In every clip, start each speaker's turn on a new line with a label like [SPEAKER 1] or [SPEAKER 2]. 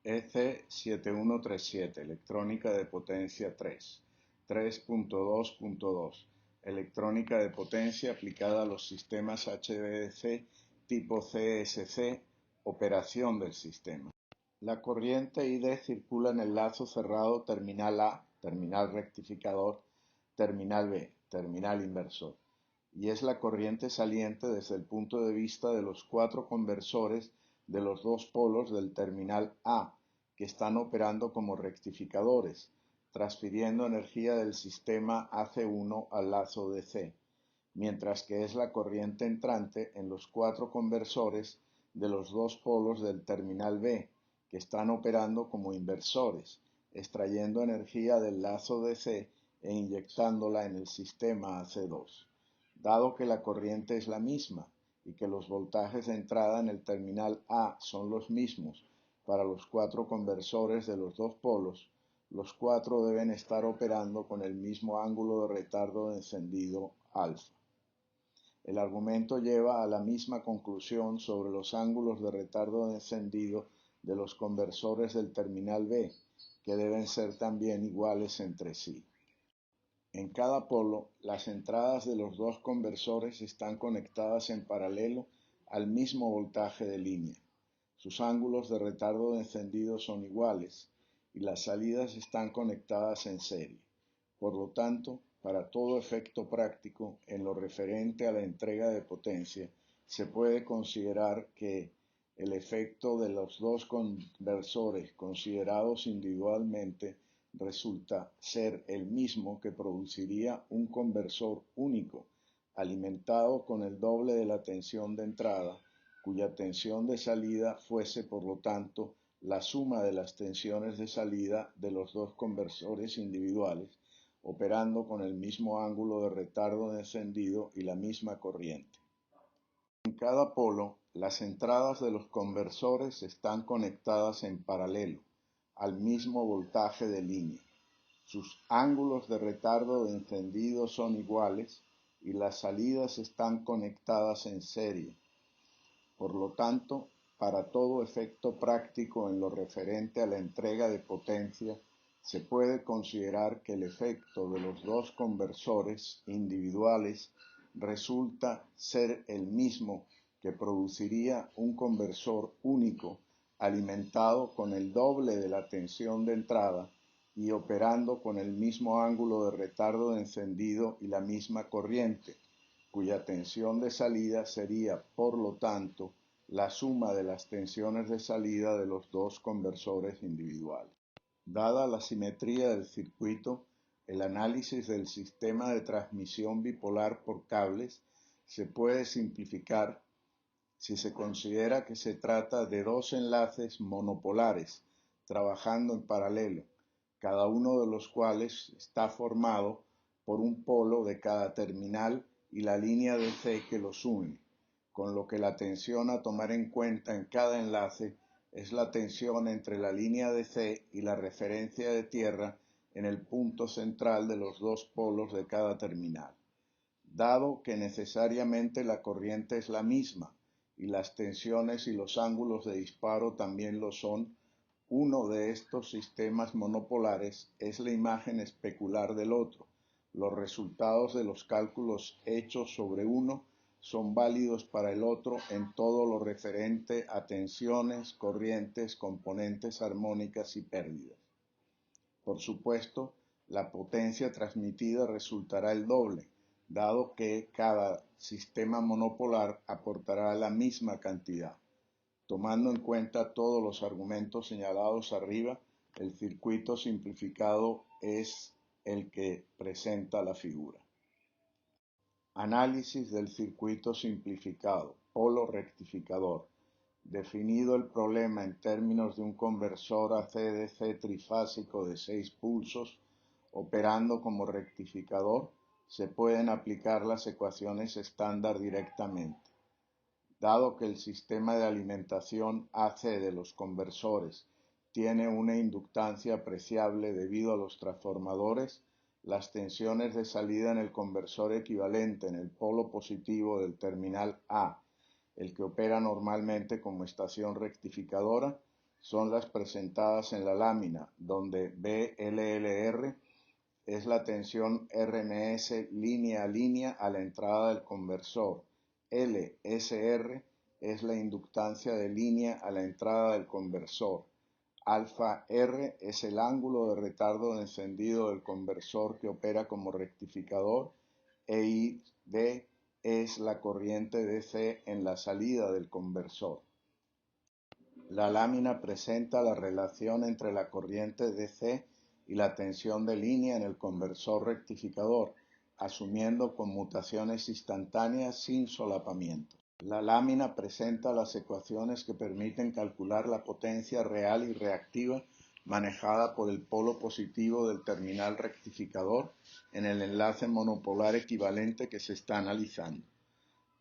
[SPEAKER 1] EC7137, electrónica de potencia 3, 3.2.2, electrónica de potencia aplicada a los sistemas HVDC tipo CSC, operación del sistema. La corriente ID circula en el lazo cerrado terminal A, terminal rectificador, terminal B, terminal inversor, y es la corriente saliente desde el punto de vista de los cuatro conversores de los dos polos del terminal A, que están operando como rectificadores, transfiriendo energía del sistema AC1 al lazo DC, mientras que es la corriente entrante en los cuatro conversores de los dos polos del terminal B, que están operando como inversores, extrayendo energía del lazo DC e inyectándola en el sistema AC2. Dado que la corriente es la misma y que los voltajes de entrada en el terminal A son los mismos para los cuatro conversores de los dos polos, los cuatro deben estar operando con el mismo ángulo de retardo de encendido alfa. El argumento lleva a la misma conclusión sobre los ángulos de retardo de encendido de los conversores del terminal B, que deben ser también iguales entre sí. En cada polo, las entradas de los dos conversores están conectadas en paralelo al mismo voltaje de línea. Sus ángulos de retardo de encendido son iguales y las salidas están conectadas en serie. Por lo tanto, para todo efecto práctico, en lo referente a la entrega de potencia, se puede considerar que el efecto de los dos conversores considerados individualmente resulta ser el mismo que produciría un conversor único, alimentado con el doble de la tensión de entrada, cuya tensión de salida fuese, por lo tanto, la suma de las tensiones de salida de los dos conversores individuales, operando con el mismo ángulo de retardo de encendido y la misma corriente. En cada polo, las entradas de los conversores están conectadas en paralelo al mismo voltaje de línea. Sus ángulos de retardo de encendido son iguales y las salidas están conectadas en serie. Por lo tanto, para todo efecto práctico en lo referente a la entrega de potencia, se puede considerar que el efecto de los dos conversores individuales resulta ser el mismo que produciría un conversor único alimentado con el doble de la tensión de entrada y operando con el mismo ángulo de retardo de encendido y la misma corriente, cuya tensión de salida sería, por lo tanto, la suma de las tensiones de salida de los dos conversores individuales. Dada la simetría del circuito, el análisis del sistema de transmisión bipolar por cables se puede simplificar si se considera que se trata de dos enlaces monopolares trabajando en paralelo, cada uno de los cuales está formado por un polo de cada terminal y la línea DC que los une, con lo que la tensión a tomar en cuenta en cada enlace es la tensión entre la línea DC y la referencia de tierra en el punto central de los dos polos de cada terminal. Dado que necesariamente la corriente es la misma y las tensiones y los ángulos de disparo también lo son, uno de estos sistemas monopolares es la imagen especular del otro. Los resultados de los cálculos hechos sobre uno son válidos para el otro en todo lo referente a tensiones, corrientes, componentes armónicas y pérdidas. Por supuesto, la potencia transmitida resultará el doble, dado que cada sistema monopolar aportará la misma cantidad. Tomando en cuenta todos los argumentos señalados arriba, el circuito simplificado es el que presenta la figura. Análisis del circuito simplificado, polo rectificador. Definido el problema en términos de un conversor AC/DC trifásico de 6 pulsos, operando como rectificador, se pueden aplicar las ecuaciones estándar directamente. Dado que el sistema de alimentación AC de los conversores tiene una inductancia apreciable debido a los transformadores, las tensiones de salida en el conversor equivalente en el polo positivo del terminal A, el que opera normalmente como estación rectificadora, son las presentadas en la lámina, donde BLLR es la tensión RMS línea a línea a la entrada del conversor. LSR es la inductancia de línea a la entrada del conversor. Alfa R es el ángulo de retardo de encendido del conversor que opera como rectificador. EID es la corriente DC en la salida del conversor. La lámina presenta la relación entre la corriente DC y la tensión de línea en el conversor rectificador, asumiendo conmutaciones instantáneas sin solapamiento. La lámina presenta las ecuaciones que permiten calcular la potencia real y reactiva manejada por el polo positivo del terminal rectificador en el enlace monopolar equivalente que se está analizando.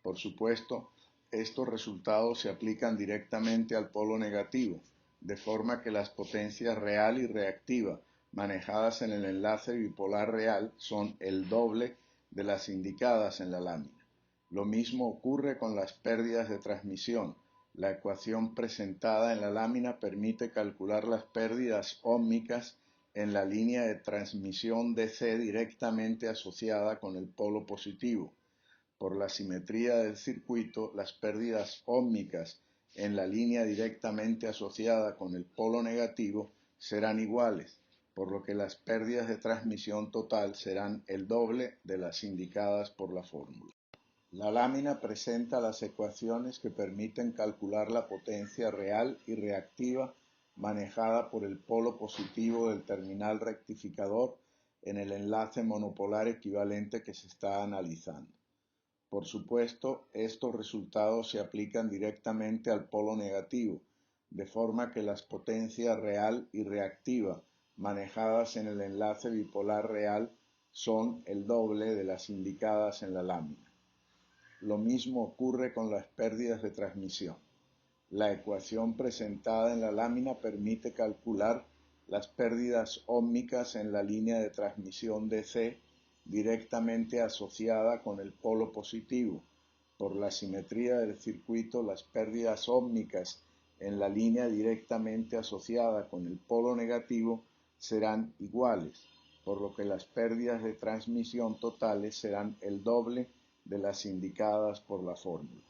[SPEAKER 1] Por supuesto, estos resultados se aplican directamente al polo negativo, de forma que las potencias real y reactiva manejadas en el enlace bipolar real son el doble de las indicadas en la lámina. Lo mismo ocurre con las pérdidas de transmisión. La ecuación presentada en la lámina permite calcular las pérdidas óhmicas en la línea de transmisión DC directamente asociada con el polo positivo. Por la simetría del circuito, las pérdidas óhmicas en la línea directamente asociada con el polo negativo serán iguales, por lo que las pérdidas de transmisión total serán el doble de las indicadas por la fórmula. La lámina presenta las ecuaciones que permiten calcular la potencia real y reactiva manejada por el polo positivo del terminal rectificador en el enlace monopolar equivalente que se está analizando. Por supuesto, estos resultados se aplican directamente al polo negativo, de forma que las potencias real y reactiva manejadas en el enlace bipolar real son el doble de las indicadas en la lámina. Lo mismo ocurre con las pérdidas de transmisión. La ecuación presentada en la lámina permite calcular las pérdidas óhmicas en la línea de transmisión DC directamente asociada con el polo positivo. Por la simetría del circuito, las pérdidas óhmicas en la línea directamente asociada con el polo negativo serán iguales, por lo que las pérdidas de transmisión totales serán el doble de las indicadas por la fórmula.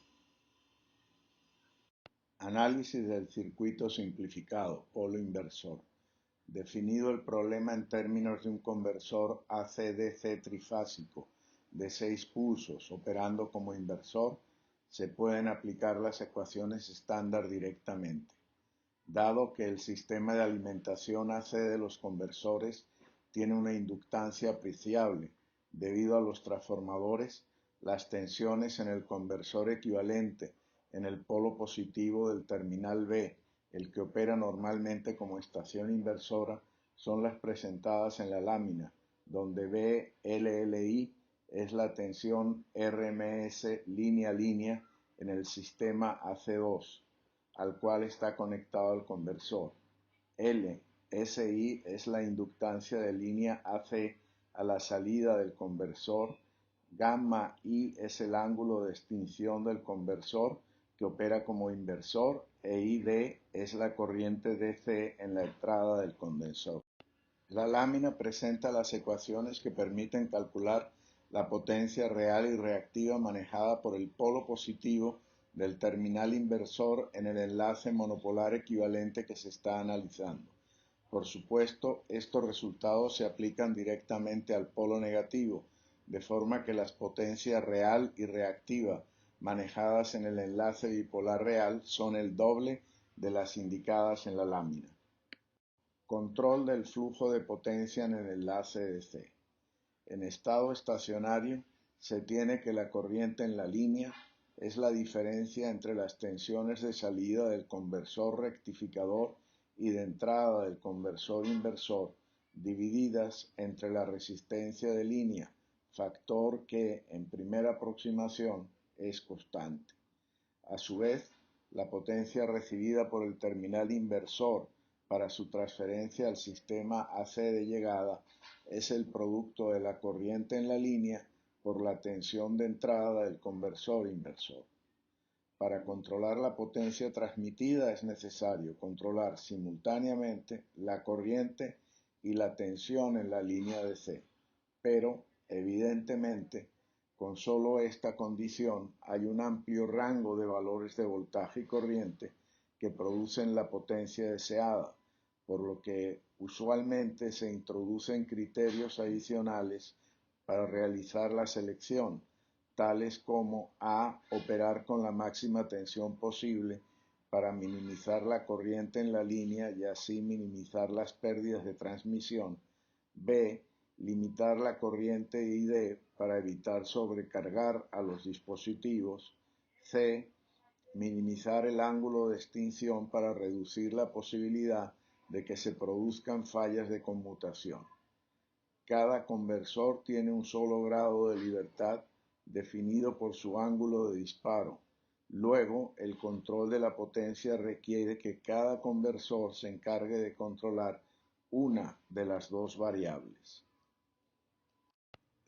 [SPEAKER 1] Análisis del circuito simplificado, polo inversor. Definido el problema en términos de un conversor AC-DC trifásico de 6 pulsos operando como inversor, se pueden aplicar las ecuaciones estándar directamente. Dado que el sistema de alimentación AC de los conversores tiene una inductancia apreciable debido a los transformadores, las tensiones en el conversor equivalente en el polo positivo del terminal B, el que opera normalmente como estación inversora, son las presentadas en la lámina, donde BLLI es la tensión RMS línea a línea en el sistema AC2, al cual está conectado el conversor. LSI es la inductancia de línea AC a la salida del conversor. Gamma I es el ángulo de extinción del conversor que opera como inversor e ID es la corriente DC en la entrada del condensador. La lámina presenta las ecuaciones que permiten calcular la potencia real y reactiva manejada por el polo positivo del terminal inversor en el enlace monopolar equivalente que se está analizando. Por supuesto, estos resultados se aplican directamente al polo negativo, de forma que las potencias real y reactiva manejadas en el enlace bipolar real son el doble de las indicadas en la lámina. Control del flujo de potencia en el enlace DC. En estado estacionario, se tiene que la corriente en la línea es la diferencia entre las tensiones de salida del conversor rectificador y de entrada del conversor inversor, divididas entre la resistencia de línea, factor que, en primera aproximación, es constante. A su vez, la potencia recibida por el terminal inversor para su transferencia al sistema AC de llegada es el producto de la corriente en la línea por la tensión de entrada del conversor inversor. Para controlar la potencia transmitida es necesario controlar simultáneamente la corriente y la tensión en la línea de C, pero, evidentemente, con solo esta condición hay un amplio rango de valores de voltaje y corriente que producen la potencia deseada, por lo que usualmente se introducen criterios adicionales para realizar la selección, tales como a. Operar con la máxima tensión posible para minimizar la corriente en la línea y así minimizar las pérdidas de transmisión, b. Limitar la corriente ID para evitar sobrecargar a los dispositivos, c. Minimizar el ángulo de extinción para reducir la posibilidad de que se produzcan fallas de conmutación. Cada conversor tiene un solo grado de libertad definido por su ángulo de disparo. Luego, el control de la potencia requiere que cada conversor se encargue de controlar una de las dos variables.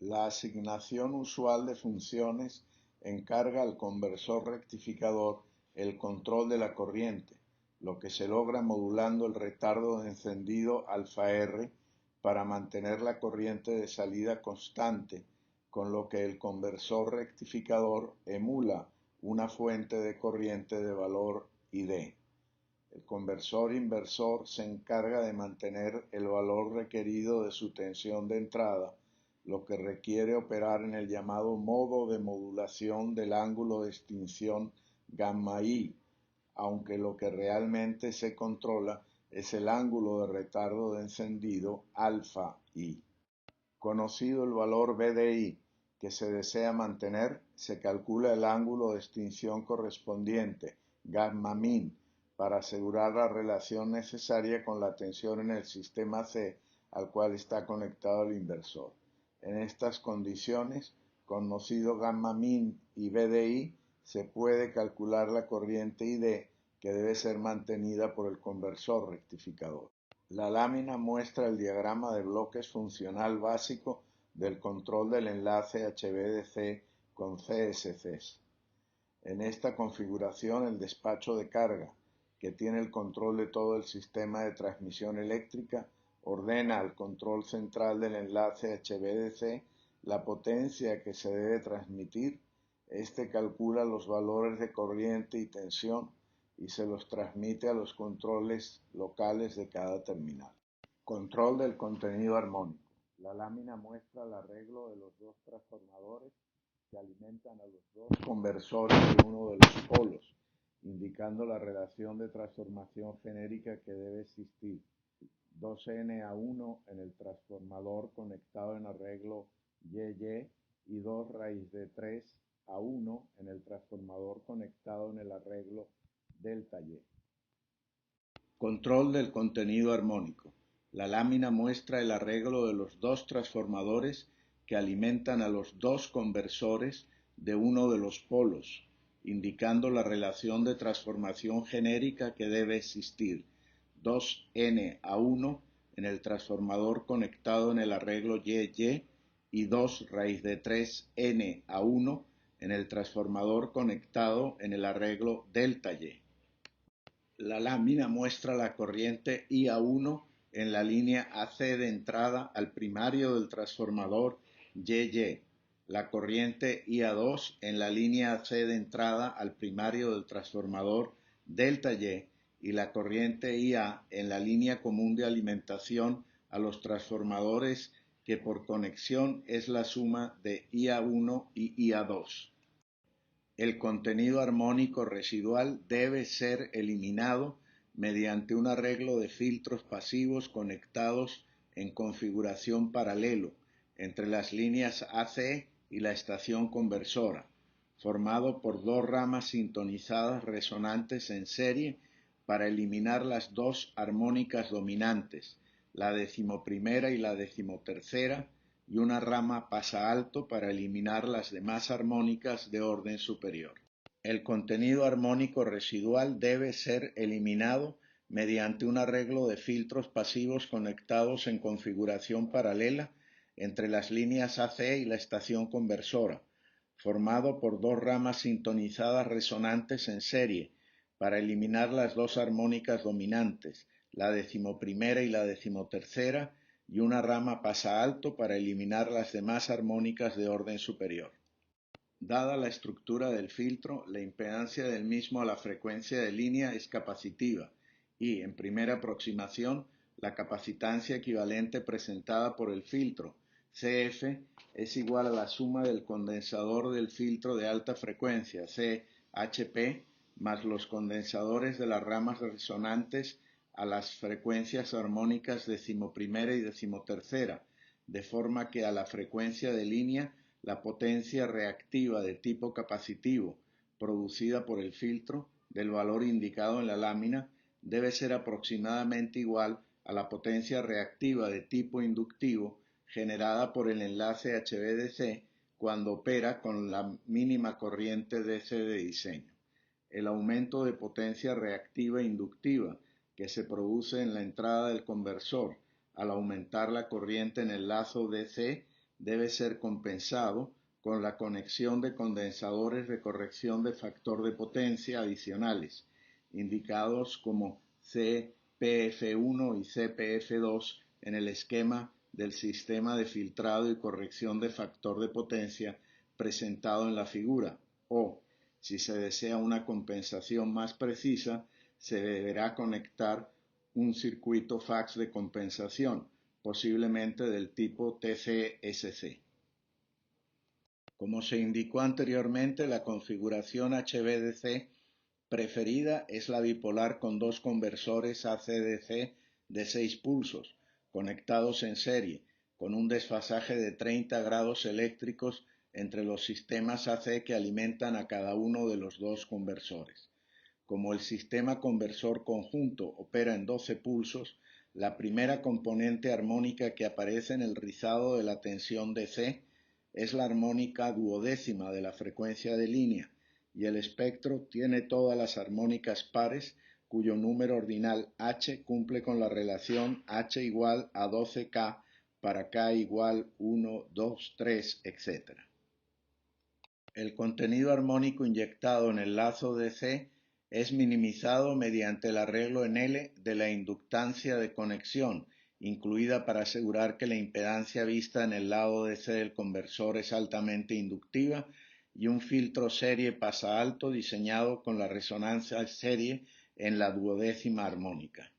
[SPEAKER 1] La asignación usual de funciones encarga al conversor rectificador el control de la corriente, lo que se logra modulando el retardo de encendido alfa R para mantener la corriente de salida constante, con lo que el conversor rectificador emula una fuente de corriente de valor ID. El conversor inversor se encarga de mantener el valor requerido de su tensión de entrada, lo que requiere operar en el llamado modo de modulación del ángulo de extinción gamma I, aunque lo que realmente se controla es el ángulo de retardo de encendido alfa I. Conocido el valor BDI que se desea mantener, se calcula el ángulo de extinción correspondiente, gamma min, para asegurar la relación necesaria con la tensión en el sistema C al cual está conectado el inversor. En estas condiciones, conocido gamma min y BDI, se puede calcular la corriente ID que debe ser mantenida por el conversor rectificador. La lámina muestra el diagrama de bloques funcional básico del control del enlace HVDC con CSCs. En esta configuración, el despacho de carga, que tiene el control de todo el sistema de transmisión eléctrica, ordena al control central del enlace HVDC la potencia que se debe transmitir. Este calcula los valores de corriente y tensión y se los transmite a los controles locales de cada terminal. Control del contenido armónico. La lámina muestra el arreglo de los dos transformadores que alimentan a los dos conversores de uno de los polos, indicando la relación de transformación genérica que debe existir. 2N a 1 en el transformador conectado en arreglo YY y 2 raíz de 3 a 1 en el transformador conectado en el arreglo delta Y. Control del contenido armónico. La lámina muestra el arreglo de los dos transformadores que alimentan a los dos conversores de uno de los polos, indicando la relación de transformación genérica que debe existir. 2N a 1 en el transformador conectado en el arreglo YY y 2 raíz de 3N a 1 en el transformador conectado en el arreglo delta Y. La lámina muestra la corriente IA1 en la línea AC de entrada al primario del transformador YY, la corriente IA2 en la línea AC de entrada al primario del transformador delta Y y la corriente IA en la línea común de alimentación a los transformadores que por conexión es la suma de IA1 y IA2. El contenido armónico residual debe ser eliminado mediante un arreglo de filtros pasivos conectados en configuración paralelo entre las líneas AC y la estación conversora, formado por dos ramas sintonizadas resonantes en serie para eliminar las dos armónicas dominantes, la decimoprimera y la decimotercera, y una rama pasalto para eliminar las demás armónicas de orden superior. El contenido armónico residual debe ser eliminado mediante un arreglo de filtros pasivos conectados en configuración paralela entre las líneas AC y la estación conversora, formado por dos ramas sintonizadas resonantes en serie, para eliminar las dos armónicas dominantes, la decimoprimera y la decimotercera, y una rama pasa-alto para eliminar las demás armónicas de orden superior. Dada la estructura del filtro, la impedancia del mismo a la frecuencia de línea es capacitiva y, en primera aproximación, la capacitancia equivalente presentada por el filtro, CF, es igual a la suma del condensador del filtro de alta frecuencia, CHP, más los condensadores de las ramas resonantes a las frecuencias armónicas decimoprimera y decimotercera, de forma que a la frecuencia de línea la potencia reactiva de tipo capacitivo producida por el filtro del valor indicado en la lámina debe ser aproximadamente igual a la potencia reactiva de tipo inductivo generada por el enlace HVDC cuando opera con la mínima corriente DC de diseño. El aumento de potencia reactiva inductiva que se produce en la entrada del conversor al aumentar la corriente en el lazo DC debe ser compensado con la conexión de condensadores de corrección de factor de potencia adicionales, indicados como CPF1 y CPF2 en el esquema del sistema de filtrado y corrección de factor de potencia presentado en la figura, o, si se desea una compensación más precisa, se deberá conectar un circuito fax de compensación, posiblemente del tipo TCSC. Como se indicó anteriormente, la configuración HVDC preferida es la bipolar con dos conversores AC/DC de 6 pulsos, conectados en serie, con un desfasaje de 30 grados eléctricos entre los sistemas AC que alimentan a cada uno de los dos conversores. Como el sistema conversor conjunto opera en 12 pulsos, la primera componente armónica que aparece en el rizado de la tensión DC es la armónica duodécima de la frecuencia de línea, y el espectro tiene todas las armónicas pares cuyo número ordinal H cumple con la relación H igual a 12K para K igual 1, 2, 3, etc. El contenido armónico inyectado en el lazo DC es minimizado mediante el arreglo en L de la inductancia de conexión, incluida para asegurar que la impedancia vista en el lado DC del conversor es altamente inductiva, y un filtro serie pasa alto diseñado con la resonancia serie en la duodécima armónica.